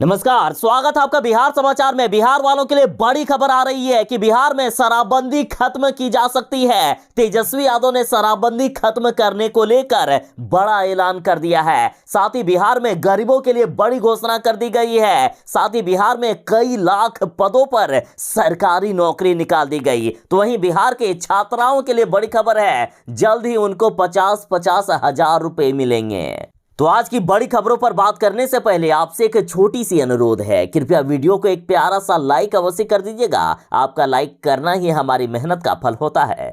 नमस्कार, स्वागत है आपका बिहार समाचार में। बिहार वालों के लिए बड़ी खबर आ रही है कि बिहार में शराबबंदी खत्म की जा सकती है। तेजस्वी यादव ने शराबबंदी खत्म करने को लेकर बड़ा ऐलान कर दिया है। साथ ही बिहार में गरीबों के लिए बड़ी घोषणा कर दी गई है। साथ ही बिहार में कई लाख पदों पर सरकारी नौकरी निकाल दी गई। तो वहीं बिहार के छात्राओं के लिए बड़ी खबर है, जल्द ही उनको 50-50 हजार रुपए मिलेंगे। तो आज की बड़ी खबरों पर बात करने से पहले आपसे एक छोटी सी अनुरोध है, कृपया वीडियो को एक प्यारा सा लाइक अवश्य कर दीजिएगा। आपका लाइक करना ही हमारी मेहनत का फल होता है।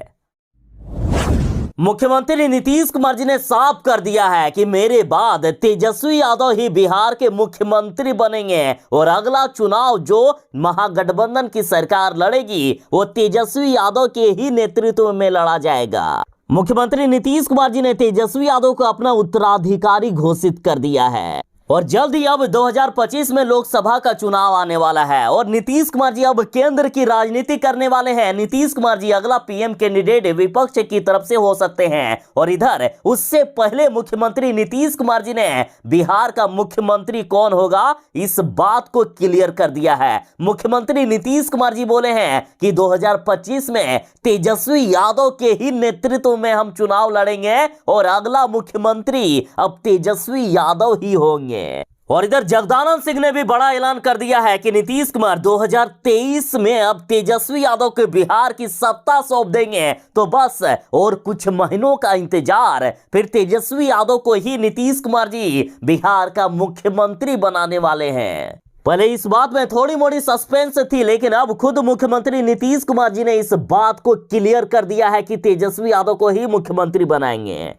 मुख्यमंत्री नीतीश कुमार जी ने साफ कर दिया है कि मेरे बाद तेजस्वी यादव ही बिहार के मुख्यमंत्री बनेंगे और अगला चुनाव जो महागठबंधन की सरकार लड़ेगी वो तेजस्वी यादव के ही नेतृत्व में लड़ा जाएगा। मुख्यमंत्री नीतीश कुमार जी ने तेजस्वी यादव को अपना उत्तराधिकारी घोषित कर दिया है और जल्द ही अब 2025 में लोकसभा का चुनाव आने वाला है और नीतीश कुमार जी अब केंद्र की राजनीति करने वाले हैं। नीतीश कुमार जी अगला पीएम कैंडिडेट विपक्ष की तरफ से हो सकते हैं और इधर उससे पहले मुख्यमंत्री नीतीश कुमार जी ने बिहार का मुख्यमंत्री कौन होगा इस बात को क्लियर कर दिया है। मुख्यमंत्री नीतीश कुमार जी बोले हैं कि 2025 में तेजस्वी यादव के ही नेतृत्व में हम चुनाव लड़ेंगे और अगला मुख्यमंत्री अब तेजस्वी यादव ही होंगे। और इधर जगदानंद सिंह ने भी बड़ा ऐलान कर दिया है कि नीतीश कुमार 2023 में अब तेजस्वी यादव को बिहार की सत्ता सौंप देंगे। तो बस और कुछ महीनों का इंतजार, फिर तेजस्वी यादव को ही नीतीश कुमार जी बिहार का मुख्यमंत्री बनाने वाले हैं। पहले इस बात में थोड़ी मोड़ी सस्पेंस थी, लेकिन अब खुद मुख्यमंत्री नीतीश कुमार जी ने इस बात को क्लियर कर दिया है कि तेजस्वी यादव को ही मुख्यमंत्री बनाएंगे।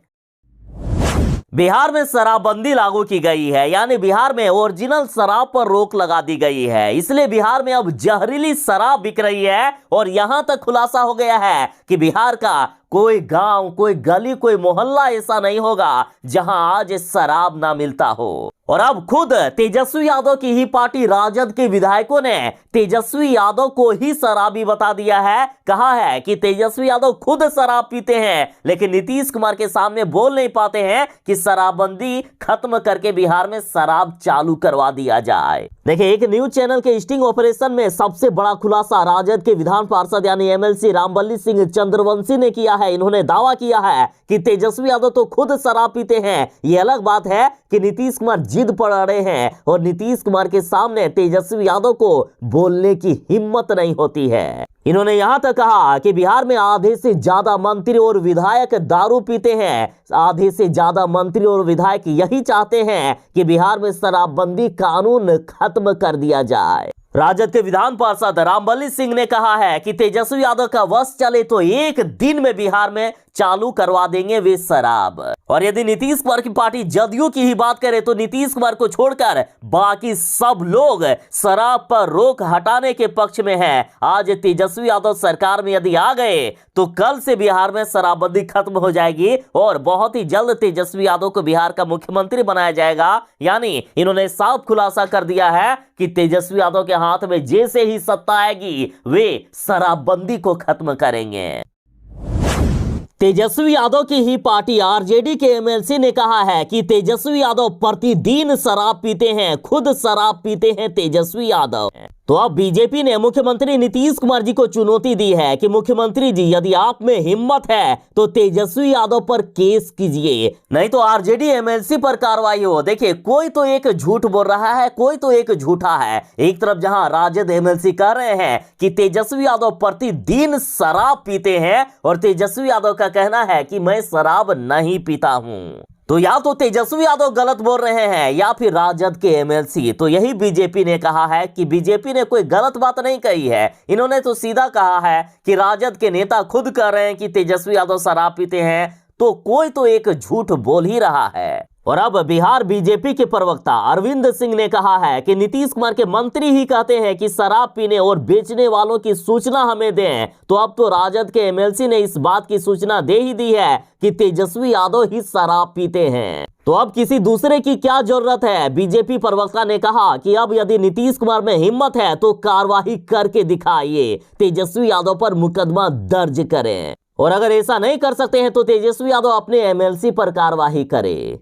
बिहार में शराबबंदी लागू की गई है, यानी बिहार में ओरिजिनल शराब पर रोक लगा दी गई है। इसलिए बिहार में अब जहरीली शराब बिक रही है और यहां तक खुलासा हो गया है कि बिहार का कोई गांव, कोई गली, कोई मोहल्ला ऐसा नहीं होगा जहां आज शराब ना मिलता हो। और अब खुद तेजस्वी यादव की ही पार्टी राजद के विधायकों ने तेजस्वी यादव को ही शराबी बता दिया है। कहा है कि तेजस्वी यादव खुद शराब पीते हैं, लेकिन नीतीश कुमार के सामने बोल नहीं पाते हैं कि शराबबंदी खत्म करके बिहार में शराब चालू करवा दिया जाए। देखिए, एक न्यूज चैनल के स्टिंग ऑपरेशन में सबसे बड़ा खुलासा राजद के विधान पार्षद यानी एमएलसी रामबल्ली सिंह चंद्रवंशी ने किया है। इन्होंने दावा किया है कि तेजस्वी यादव तो खुद शराब पीते हैं। ये अलग बात है कि नीतीश कुमार जिद पर अड़े हैं और नीतीश कुमार के सामने तेजस्वी यादव को बोलने की हिम्मत नहीं होती है। इन्होंने यहां तक कहा कि बिहार में आधे से ज्यादा मंत्री और विधायक दारू पीते हैं। आधे से ज्यादा मंत्री और विधायक यही चाहते हैं कि बिहार में शराबबंदी कानून खत्म कर दिया जाए। राजद के विधान पार्षद रामबल्ली सिंह ने कहा है कि तेजस्वी यादव का वश चले तो एक दिन में बिहार में चालू करवा देंगे वे शराब। और यदि नीतीश कुमार की पार्टी जदयू की ही बात करे तो नीतीश कुमार को छोड़कर बाकी सब लोग शराब पर रोक हटाने के पक्ष में है। आज तेजस्वी यादव सरकार में यदि आ गए तो कल से बिहार में शराबबंदी खत्म हो जाएगी और बहुत ही जल्द तेजस्वी यादव को बिहार का मुख्यमंत्री बनाया जाएगा। यानी इन्होंने साफ खुलासा कर दिया है कि तेजस्वी यादव के हाथ में जैसे ही सत्ता आएगी वे शराबबंदी को खत्म करेंगे। तेजस्वी यादव की ही पार्टी आरजेडी के एमएलसी ने कहा है कि तेजस्वी यादव प्रतिदिन शराब पीते हैं, खुद शराब पीते हैं तेजस्वी यादव। तो अब बीजेपी ने मुख्यमंत्री नीतीश कुमार जी को चुनौती दी है कि मुख्यमंत्री जी यदि आप में हिम्मत है तो तेजस्वी यादव पर केस कीजिए, नहीं तो आरजेडी एमएलसी पर कार्रवाई हो। देखिए, कोई तो एक झूठ बोल रहा है, कोई तो एक झूठा है। एक तरफ जहां राजद एमएलसी कह रहे हैं कि तेजस्वी यादव प्रतिदिन शराब पीते हैं और तेजस्वी यादव का कहना है कि मैं शराब नहीं पीता हूं। तो या तो तेजस्वी यादव गलत बोल रहे हैं या फिर राजद के एमएलसी। तो यही बीजेपी ने कहा है कि बीजेपी ने कोई गलत बात नहीं कही है। इन्होंने तो सीधा कहा है कि राजद के नेता खुद कह रहे हैं कि तेजस्वी यादव शराब पीते हैं, तो कोई तो एक झूठ बोल ही रहा है। और अब बिहार बीजेपी के प्रवक्ता अरविंद सिंह ने कहा है कि नीतीश कुमार के मंत्री ही कहते हैं कि शराब पीने और बेचने वालों की सूचना हमें दें। तो अब तो राजद के एमएलसी ने इस बात की सूचना दे ही दी है कि तेजस्वी यादव ही शराब पीते हैं। तो अब किसी दूसरे की क्या जरूरत है। बीजेपी प्रवक्ता ने कहा कि अब यदि नीतीश कुमार में हिम्मत है तो कार्रवाई करके दिखाइए, तेजस्वी यादव पर मुकदमा दर्ज करें। और अगर ऐसा नहीं कर सकते हैं तो तेजस्वी यादव अपने एमएलसी पर कार्रवाई करें।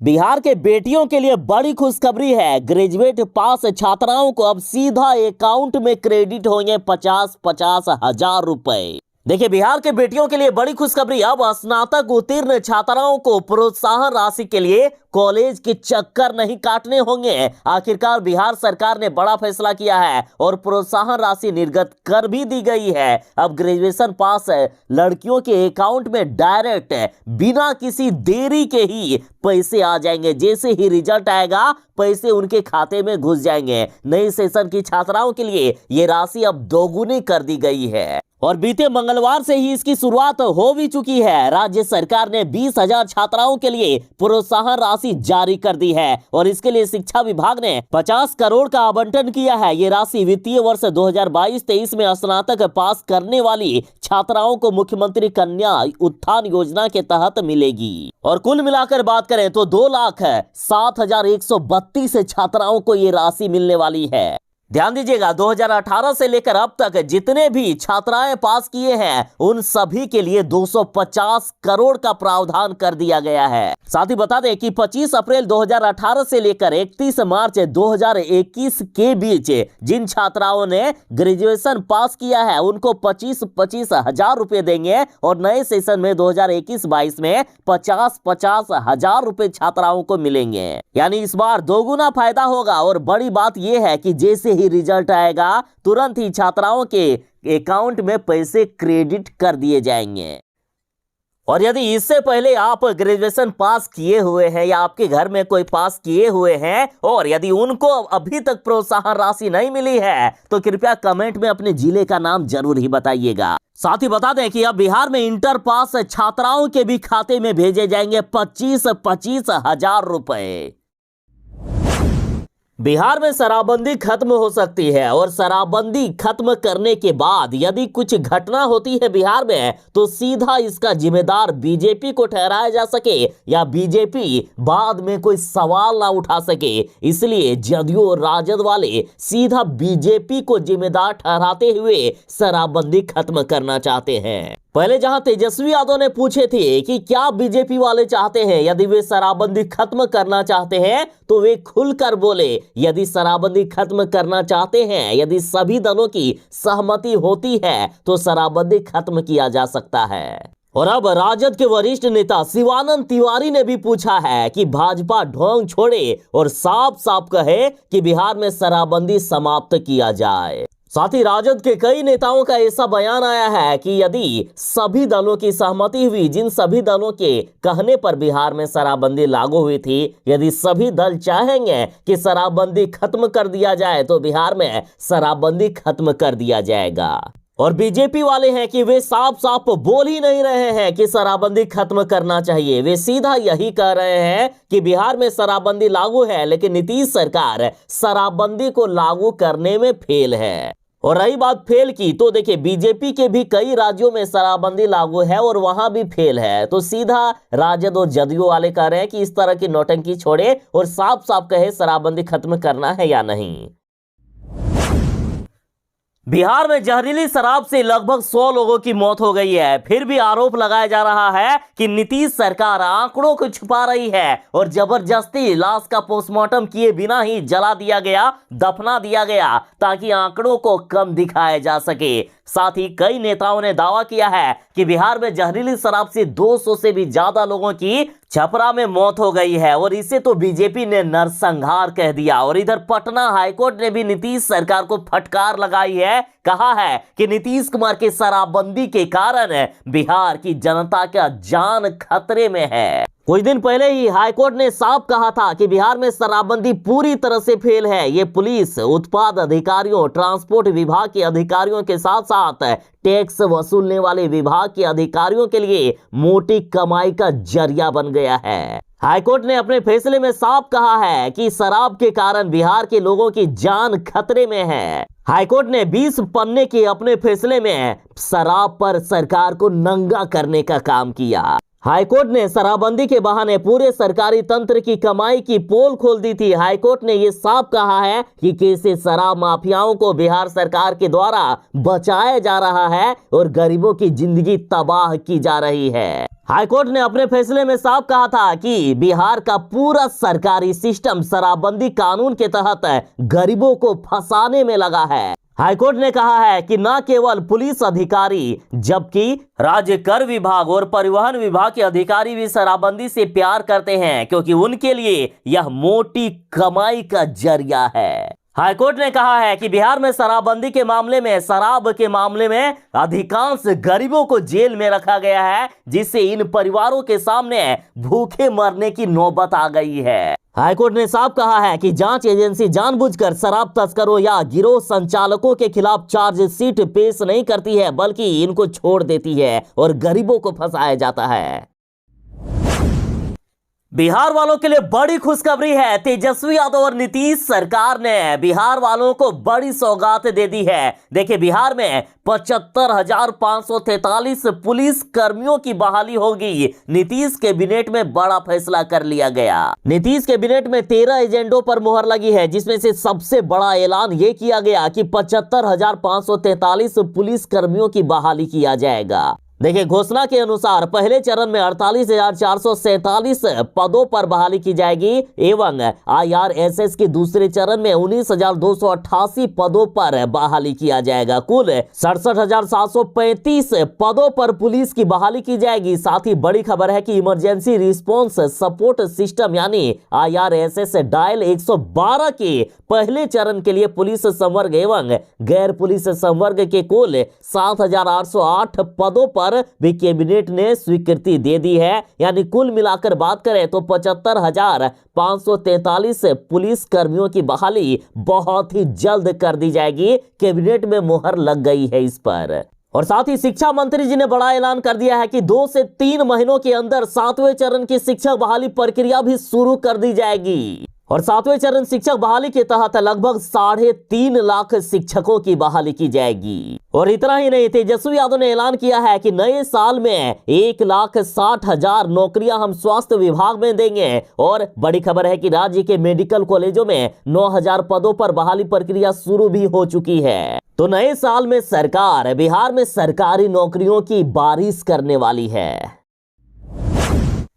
बिहार के बेटियों के लिए बड़ी खुशखबरी है। ग्रेजुएट पास छात्राओं को अब सीधा अकाउंट में क्रेडिट होंगे 50-50 हजार रुपए। देखिए, बिहार के बेटियों के लिए बड़ी खुशखबरी। अब स्नातक उत्तीर्ण छात्राओं को प्रोत्साहन राशि के लिए कॉलेज के चक्कर नहीं काटने होंगे। आखिरकार बिहार सरकार ने बड़ा फैसला किया है और प्रोत्साहन राशि निर्गत कर भी दी गई है। अब ग्रेजुएशन पास लड़कियों के अकाउंट में डायरेक्ट बिना किसी देरी के ही पैसे आ जाएंगे। जैसे ही रिजल्ट आएगा पैसे उनके खाते में घुस जाएंगे। नई सेशन की छात्राओं के लिए ये राशि अब दोगुनी कर दी गई है और बीते मंगलवार से ही इसकी शुरुआत हो भी चुकी है। राज्य सरकार ने 20,000 छात्राओं के लिए प्रोत्साहन राशि जारी कर दी है और इसके लिए शिक्षा विभाग ने 50 करोड़ का आवंटन किया है। ये राशि वित्तीय वर्ष 2022-23 में स्नातक पास करने वाली छात्राओं को मुख्यमंत्री कन्या उत्थान योजना के तहत मिलेगी। और कुल मिलाकर बात करें तो 2,07,132 छात्राओं को ये राशि मिलने वाली है। ध्यान दीजिएगा, 2018 से लेकर अब तक जितने भी छात्राएं पास किए हैं उन सभी के लिए 250 करोड़ का प्रावधान कर दिया गया है। साथ ही बता दें कि 25 अप्रैल 2018 से लेकर 31 मार्च 2021 के बीच जिन छात्राओं ने ग्रेजुएशन पास किया है उनको 25-25 हजार रुपए देंगे और नए सेशन में 2021-22 में 50-50 हजार रुपए छात्राओं को मिलेंगे। यानी इस बार दोगुना फायदा होगा। और बड़ी बात यह है कि जैसे ही रिजल्ट आएगा तुरंत ही छात्राओं के अकाउंट में पैसे क्रेडिट कर दिए जाएंगे। और यदि इससे पहले आप ग्रेजुएशन पास किए हुए हैं या आपके घर में कोई पास किए हुए हैं और यदि उनको अभी तक प्रोत्साहन राशि नहीं मिली है तो कृपया कमेंट में अपने जिले का नाम जरूर ही बताइएगा। साथ ही बता दें कि अब बिहार में इंटर पास छात्राओं के भी खाते में भेजे जाएंगे 25-25 हजार रुपए। बिहार में शराबबंदी खत्म हो सकती है और शराबबंदी खत्म करने के बाद यदि कुछ घटना होती है बिहार में तो सीधा इसका जिम्मेदार बीजेपी को ठहराया जा सके या बीजेपी बाद में कोई सवाल ना उठा सके। इसलिए जदयू और राजद वाले सीधा बीजेपी को जिम्मेदार ठहराते हुए शराबबंदी खत्म करना चाहते हैं। पहले जहां तेजस्वी यादव ने पूछे थे कि क्या बीजेपी वाले चाहते हैं, यदि वे शराबबंदी खत्म करना चाहते हैं तो वे खुलकर बोले। यदि शराबबंदी खत्म करना चाहते हैं, यदि सभी दलों की सहमति होती है तो शराबबंदी खत्म किया जा सकता है। और अब राजद के वरिष्ठ नेता शिवानंद तिवारी ने भी पूछा है कि भाजपा ढोंग छोड़े और साफ साफ कहे कि बिहार में शराबबंदी समाप्त किया जाए। साथ ही राजद के कई नेताओं का ऐसा बयान आया है कि यदि सभी दलों की सहमति हुई, जिन सभी दलों के कहने पर बिहार में शराबबंदी लागू हुई थी, यदि सभी दल चाहेंगे कि शराबबंदी खत्म कर दिया जाए तो बिहार में शराबबंदी खत्म कर दिया जाएगा। और बीजेपी वाले हैं कि वे साफ साफ बोल ही नहीं रहे हैं कि शराबबंदी खत्म करना चाहिए। वे सीधा यही कह रहे हैं कि बिहार में शराबबंदी लागू है लेकिन नीतीश सरकार शराबबंदी को लागू करने में फेल है। और रही बात फेल की तो देखिए, बीजेपी के भी कई राज्यों में शराबबंदी लागू है और वहां भी फेल है। तो सीधा राजद और जदयू वाले कह रहे हैं कि इस तरह की नौटंकी छोड़े और साफ साफ कहे शराबबंदी खत्म करना है या नहीं। बिहार में जहरीली शराब से लगभग 100 लोगों की मौत हो गई है। फिर भी आरोप लगाया जा रहा है कि नीतीश सरकार आंकड़ों को छुपा रही है और जबरदस्ती लाश का पोस्टमार्टम किए बिना ही जला दिया गया, दफना दिया गया ताकि आंकड़ों को कम दिखाया जा सके। साथ ही कई नेताओं ने दावा किया है कि बिहार में जहरीली शराब से 200 से भी ज्यादा लोगों की छपरा में मौत हो गई है और इसे तो बीजेपी ने नरसंहार कह दिया। और इधर पटना हाईकोर्ट ने भी नीतीश सरकार को फटकार लगाई है। कहा है कि नीतीश कुमार के शराबबंदी के कारण बिहार की जनता का जान खतरे में है। कुछ दिन पहले ही हाईकोर्ट ने साफ कहा था कि बिहार में शराबबंदी पूरी तरह से फेल है। ये पुलिस, उत्पाद अधिकारियों, ट्रांसपोर्ट विभाग के अधिकारियों के साथ साथ टैक्स वसूलने वाले विभाग के अधिकारियों के लिए मोटी कमाई का जरिया बन गया है। हाईकोर्ट ने अपने फैसले में साफ कहा है कि शराब के कारण बिहार के लोगों की जान खतरे में है। हाईकोर्ट ने 20 पन्ने के अपने फैसले में शराब पर सरकार को नंगा करने का काम किया। हाईकोर्ट ने शराबबंदी के बहाने पूरे सरकारी तंत्र की कमाई की पोल खोल दी थी। हाईकोर्ट ने ये साफ कहा है कि कैसे शराब माफियाओं को बिहार सरकार के द्वारा बचाया जा रहा है और गरीबों की जिंदगी तबाह की जा रही है। हाईकोर्ट ने अपने फैसले में साफ कहा था कि बिहार का पूरा सरकारी सिस्टम शराबबंदी कानून के तहत गरीबों को फंसाने में लगा है। हाईकोर्ट ने कहा है कि न केवल पुलिस अधिकारी जबकि राज्य कर विभाग और परिवहन विभाग के अधिकारी भी शराबबंदी से प्यार करते हैं, क्योंकि उनके लिए यह मोटी कमाई का जरिया है। हाईकोर्ट ने कहा है कि बिहार में शराबबंदी के मामले में, शराब के मामले में अधिकांश गरीबों को जेल में रखा गया है, जिससे इन परिवारों के सामने भूखे मरने की नौबत आ गई है। हाईकोर्ट ने साफ कहा है कि जांच एजेंसी जानबूझकर शराब तस्करों या गिरोह संचालकों के खिलाफ चार्जशीट पेश नहीं करती है, बल्कि इनको छोड़ देती है और गरीबों को फंसाया जाता है। बिहार वालों के लिए बड़ी खुशखबरी है। तेजस्वी यादव और नीतीश सरकार ने बिहार वालों को बड़ी सौगात दे दी है। देखिए, बिहार में 75,543 पुलिस कर्मियों की बहाली होगी। नीतीश कैबिनेट में बड़ा फैसला कर लिया गया। नीतीश कैबिनेट में 13 एजेंडों पर मुहर लगी है, जिसमें से सबसे बड़ा ऐलान यह किया गया कि 75,543 पुलिस कर्मियों की बहाली किया जाएगा। देखिए, घोषणा के अनुसार पहले चरण में 48,447 पदों पर बहाली की जाएगी एवं IRSS के दूसरे चरण में 19,288 पदों पर बहाली किया जाएगा। कुल 67,735 पदों पर पुलिस की बहाली की जाएगी। साथ ही बड़ी खबर है कि इमरजेंसी रिस्पांस सपोर्ट सिस्टम यानी IRSS डायल 112 के पहले चरण के लिए पुलिस संवर्ग एवं गैर पुलिस संवर्ग के कुल 7,808 पदों पर भी कैबिनेट ने स्वीकृति दे दी है। यानी कुल मिलाकर बात करें तो 75,543 पुलिस कर्मियों की बहाली बहुत ही जल्द कर दी जाएगी। कैबिनेट में मुहर लग गई है इस पर। और साथ ही शिक्षा मंत्री जी ने बड़ा ऐलान कर दिया है कि 2 से 3 महीनों के अंदर 7वें चरण की शिक्षक बहाली प्रक्रिया भी शुरू कर दी जाएगी। और 7वें चरण शिक्षक बहाली के तहत लगभग 3.5 लाख शिक्षकों की बहाली की जाएगी। और इतना ही नहीं, तेजस्वी यादव ने ऐलान किया है कि नए साल में 1,60,000 नौकरियां हम स्वास्थ्य विभाग में देंगे। और बड़ी खबर है कि राज्य के मेडिकल कॉलेजों में 9,000 पदों पर बहाली प्रक्रिया शुरू भी हो चुकी है। तो नए साल में सरकार बिहार में सरकारी नौकरियों की बारिश करने वाली है।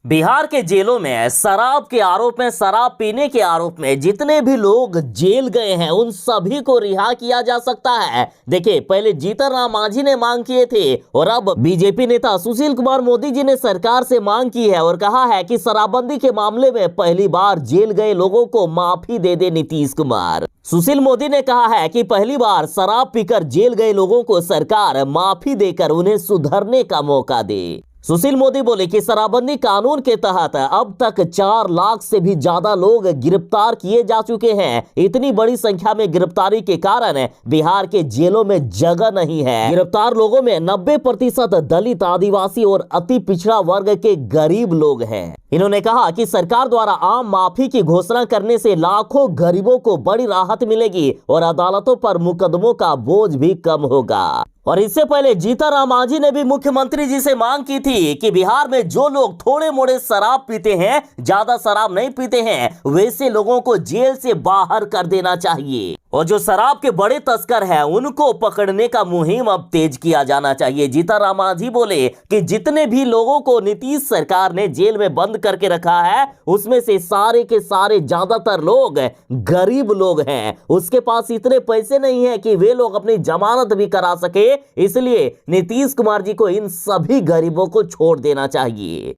बिहार के जेलों में शराब के आरोप में, शराब पीने के आरोप में जितने भी लोग जेल गए हैं उन सभी को रिहा किया जा सकता है। देखिए, पहले जीतन राम मांझी ने मांग किए थे और अब बीजेपी नेता सुशील कुमार मोदी जी ने सरकार से मांग की है और कहा है कि शराबबंदी के मामले में पहली बार जेल गए लोगों को माफी दे दे नीतीश कुमार। सुशील मोदी ने कहा है कि पहली बार शराब पीकर जेल गए लोगों को सरकार माफी देकर उन्हें सुधरने का मौका दे। सुशील मोदी बोले कि शराबबंदी कानून के तहत अब तक 4 लाख से भी ज्यादा लोग गिरफ्तार किए जा चुके हैं। इतनी बड़ी संख्या में गिरफ्तारी के कारण बिहार के जेलों में जगह नहीं है। गिरफ्तार लोगों में 90% दलित, आदिवासी और अति पिछड़ा वर्ग के गरीब लोग हैं। इन्होंने कहा कि सरकार द्वारा आम माफी की घोषणा करने से लाखों गरीबों को बड़ी राहत मिलेगी और अदालतों पर मुकदमों का बोझ भी कम होगा। और इससे पहले जीतन राम मांझी ने भी मुख्यमंत्री जी से मांग की थी कि बिहार में जो लोग थोड़े मोड़े शराब पीते हैं, ज्यादा शराब नहीं पीते हैं, वैसे लोगों को जेल से बाहर कर देना चाहिए और जो शराब के बड़े तस्कर हैं उनको पकड़ने का मुहिम अब तेज किया जाना चाहिए। जीतन राम मांझी बोले कि जितने भी लोगों को नीतीश सरकार ने जेल में बंद करके रखा है उसमें से सारे के सारे ज्यादातर लोग गरीब लोग हैं। उसके पास इतने पैसे नहीं है कि वे लोग अपनी जमानत भी करा सके, इसलिए नीतीश कुमार जी को इन सभी गरीबों को छोड़ देना चाहिए।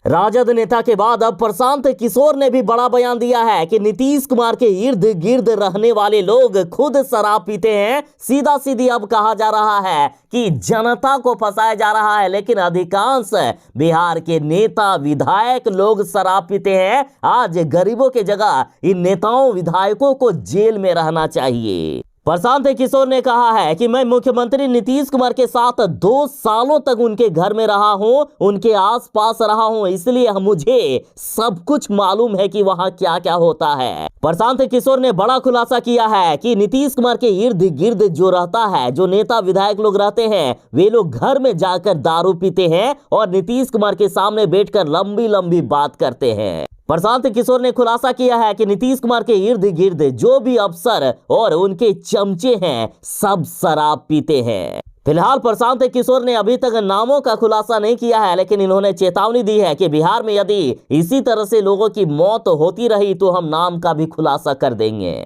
राजद नेता के बाद अब प्रशांत किशोर ने भी बड़ा बयान दिया है कि नीतीश कुमार के इर्द गिर्द रहने वाले लोग खुद शराब पीते हैं। सीधा सीधी अब कहा जा रहा है कि जनता को फंसाया जा रहा है, लेकिन अधिकांश बिहार के नेता विधायक लोग शराब पीते हैं। आज गरीबों के जगह इन नेताओं विधायकों को जेल में रहना चाहिए। प्रशांत किशोर ने कहा है कि मैं मुख्यमंत्री नीतीश कुमार के साथ 2 सालों तक उनके घर में रहा हूं, उनके आसपास रहा हूं, इसलिए मुझे सब कुछ मालूम है कि वहां क्या क्या होता है। प्रशांत किशोर ने बड़ा खुलासा किया है कि नीतीश कुमार के इर्द गिर्द जो रहता है, जो नेता विधायक लोग रहते हैं, वे लोग घर में जाकर दारू पीते हैं और नीतीश कुमार के सामने बैठकर लंबी लंबी बात करते हैं। प्रशांत किशोर ने खुलासा किया है कि नीतीश कुमार के इर्द गिर्द जो भी अफसर और उनके चमचे हैं, सब शराब पीते हैं। फिलहाल प्रशांत किशोर ने अभी तक नामों का खुलासा नहीं किया है, लेकिन इन्होंने चेतावनी दी है कि बिहार में यदि इसी तरह से लोगों की मौत होती रही तो हम नाम का भी खुलासा कर देंगे।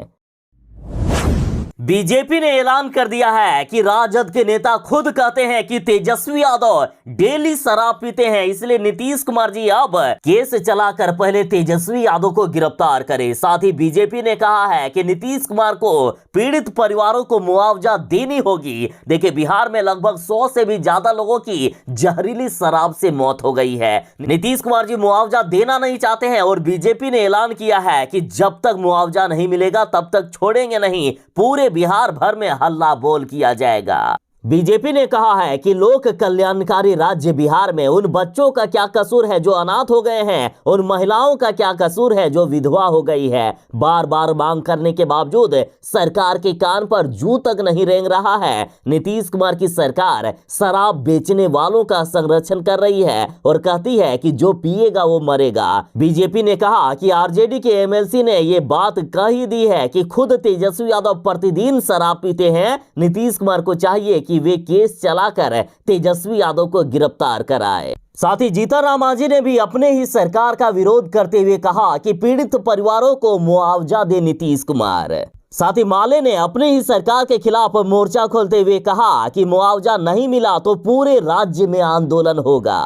बीजेपी ने ऐलान कर दिया है कि राजद के नेता खुद कहते हैं कि तेजस्वी यादव डेली शराब पीते हैं, इसलिए नीतीश कुमार जी अब केस चलाकर पहले तेजस्वी यादव को गिरफ्तार करें। साथ ही बीजेपी ने कहा है कि नीतीश कुमार को पीड़ित परिवारों को मुआवजा देनी होगी। देखिए, बिहार में लगभग 100 से भी ज्यादा लोगों की जहरीली शराब से मौत हो गई है। नीतीश कुमार जी मुआवजा देना नहीं चाहते हैं और बीजेपी ने ऐलान किया है कि जब तक मुआवजा नहीं मिलेगा तब तक छोड़ेंगे नहीं, पूरे बिहार भर में हल्ला बोल किया जाएगा। बीजेपी ने कहा है कि लोक कल्याणकारी राज्य बिहार में उन बच्चों का क्या कसूर है जो अनाथ हो गए हैं, उन महिलाओं का क्या कसूर है जो विधवा हो गई है। बार बार मांग करने के बावजूद सरकार के कान पर जूं तक नहीं रेंग रहा है। नीतीश कुमार की सरकार शराब बेचने वालों का संरक्षण कर रही है और कहती है कि जो पिएगा वो मरेगा। बीजेपी ने कहा कि आरजेडी के एमएलसी ने ये बात कह ही दी है कि खुद तेजस्वी यादव प्रतिदिन शराब पीते हैं। नीतीश कुमार को चाहिए कि वे केस चलाकर तेजस्वी यादव को गिरफ्तार कराए। साथ ही जीतन राम मांझी ने भी अपने ही सरकार का विरोध करते हुए कहा कि पीड़ित परिवारों को मुआवजा दे नीतीश कुमार। साथ ही माले ने अपने ही सरकार के खिलाफ मोर्चा खोलते हुए कहा कि मुआवजा नहीं मिला तो पूरे राज्य में आंदोलन होगा।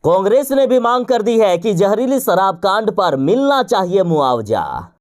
कांग्रेस ने भी मांग कर दी है कि जहरीली शराब कांड पर मिलना चाहिए मुआवजा।